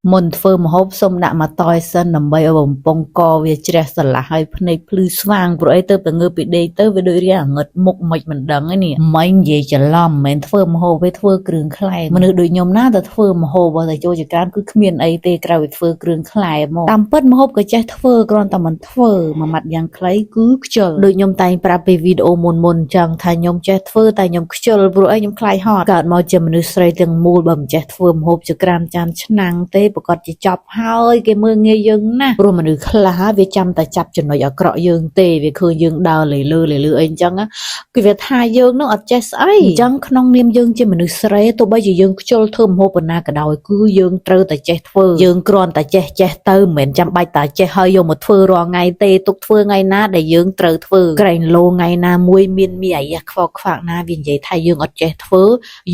មុនធ្វើម្ហូបសូមដាក់ម្សៅសិនដើម្បីឲ្យបំពង់កវាជ្រះស្រឡះហើយភ្នែកភ្លឺស្វាងព្រោះអីទៅតែងើបពីដេកទៅវាដូចរាងងឹតមុខមិនមិនដឹងឯនេះមិននិយាយច្រឡំមិនមែនធ្វើម្ហូបវាធ្វើគ្រឿងខ្លែមមនុស្សដូចខ្ញុំណាតែធ្វើម្ហូបបើតែចូលចក្រានគឺគ្មានអីទេក្រៅពីធ្វើគ្រឿងខ្លែមមកតាមពិតម្ហូបក៏ចេះធ្វើគ្រាន់តែមិនធ្វើមួយម៉ាត់យ៉ាងខ្លីគឺខ្ជិលដូចខ្ញុំតែងប្រាប់ពីវីដេអូមុនៗអញ្ចឹងថាខ្ញុំចេះធ្វើតែខ្ញុំខ្ជិលព្រោះអីខ្ញុំខ្លាចហត់កើតមកជាមនុស្សស្រីទាំងមូលបើមិនចេះធ្វើម្ហូបចក្រានចានឆ្នាំងទេប្រកាសជាចប់ហើយគេមើលងាយយើងណាព្រោះមនុស្សខ្លះវាចាំតែចាប់ចំណុចអាក្រក់យើងទេវាឃើញយើងដើរលើអីអញ្ចឹងគឺវាថាយើងនឹងអត់ចេះស្អីអញ្ចឹងក្នុងនាមយើងជាមនុស្សស្រីទោះបីជាយើងខ្ជិលធ្វើម្ហូបប៉ុណ្ណាក៏ដោយគឺយើងត្រូវតែចេះធ្វើយើងគ្រាន់តែចេះទៅមិនមែនចាំបាច់តែចេះហើយយកមកធ្វើរាល់ថ្ងៃទេទុកធ្វើថ្ងៃណាដែលយើងត្រូវធ្វើក្រែងលោថ្ងៃណាមួយមានអាយ៉ាខ្វក់ខ្វាក់ណាវានិយាយថាយើងអត់ចេះធ្វើ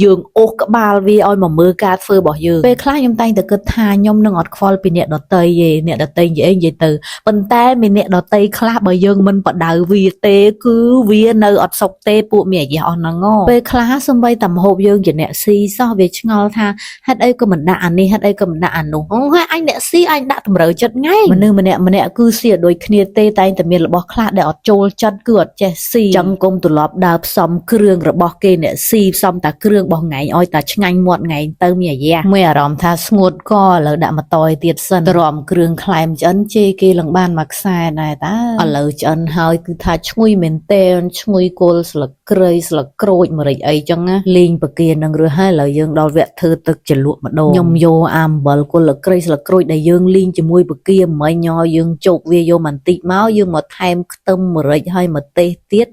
យើងអូសក្បាលវាឲ្យមកមើលការធ្វើរបស់យើងពេលខ្លះខ្ញុំតែងតែគិតថាខ្ញុំនឹងអត់ខ្វល់ពីអ្នកដតីទេអ្នកដតីនិយាយទៅប៉ុន្តែមានអ្នកដតីខ្លះបើយើងមិនបដៅវាទេគឺវានៅអត់សុខទេពួកមានអាយ៉ាអស់ហ្នឹងពេលខ្លះសំបីតែម្ហូបយើងជាអ្នកស៊ីសោះវាឆ្ងល់ថាហេតុអីក៏មិនដាក់អានេះហេតុអីក៏មិនដាក់អានោះហើយអញអ្នកស៊ីអញដាក់តម្រូវចិត្តថ្ងៃមនុស្សម្នាក់គឺស៊ីឲ្យដូចគ្នាទេតែងតែមានរបស់ខ្លះដែលអត់ចូលចិត្តគឺអត់ចេះស៊ីចឹងគុំទម្លាប់ដើរផ្សំគ្រឿងរបស់គេអ្នកស៊ីផ្សំតែគ្រឿងរបស់ថ្ងៃឲ្យតែឆ្ងាញ់មាត់ថ្ងៃទៅមានអាយ៉ាមានអារម្មណ៍ថាស្ងួតក៏ឥឡូវដាក់មកតយទៀតសិនទ្រាំគ្រឿងខ្លែមឆ្អិនជេរគេឡើងបានមួយខ្សែដែរតាឥឡូវឆ្អិនហើយគឺថាឈ្ងុយមែនតើឈ្ងុយគល់ស្លឹកគ្រៃស្លឹកក្រូចម្រេចអីចឹងណាលេងប្រគានឹងរើសហើយឥឡូវយើងដល់វគ្គធ្វើទឹកជ្រលក់ម្ដងខ្ញុំយកអំបិលគល់ក្រីស្លឹកក្រូចដែលយើងលីងជាមួយប្រគាមិញឲ្យយើងជោគវាយកបន្តិចមកយើងមកថែមខ្ទឹមម្រេចហើយម្ទេសទៀត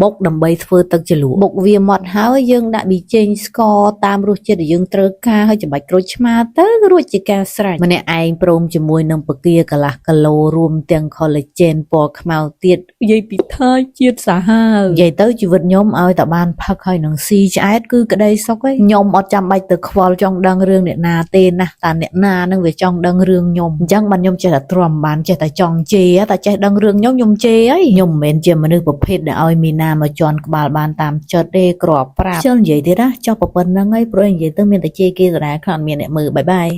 បុកដើម្បីធ្វើទឹកជ្រលក់បុកវាម៉ត់ហើយយើងដាក់ប៊ីចេងស្ករតាមរសជាតិដែលយើងត្រូវការហើយចំបាច់ក្រូចឆ្មាទៅរួចជាការស្រេចម្នាក់ឯងព្រមជាមួយនឹងប្រគាកន្លះគីឡូរួមទាំង collagen ពណ៌ខ្មៅទៀតនិយាយពីថាជាតិសាហាវនិយាយទៅជីវិតខ្ញុំឲ្យតែបានផឹកហើយនឹងស៊ីឆ្អែតគឺក្តីសុខឯងខ្ញុំអត់ចាំបាច់ទៅខ្វល់ចង់ដឹងរឿងអ្នកណាទេណាតែអ្នកណានឹងវាចង់ដឹងរឿងខ្ញុំអញ្ចឹងបានខ្ញុំចេះតែទ្រាំបានចេះតែចង់ជេរតែចេះដឹងរឿងខ្ញុំជេរអីខ្ញុំមិនមែនជាមនុស្សប្រភេទដែលឲ្យមីណាមកជន់ក្បាលបានតាមចិត្តទេគ្រាន់ប្រាប់ជិលនិយាយទៀតណាចុះប៉ុណ្្នឹងហើយព្រោះនិយាយទៅមានតែជេរគេដដែលខ្លះអត់មានអ្នកមើលបាយ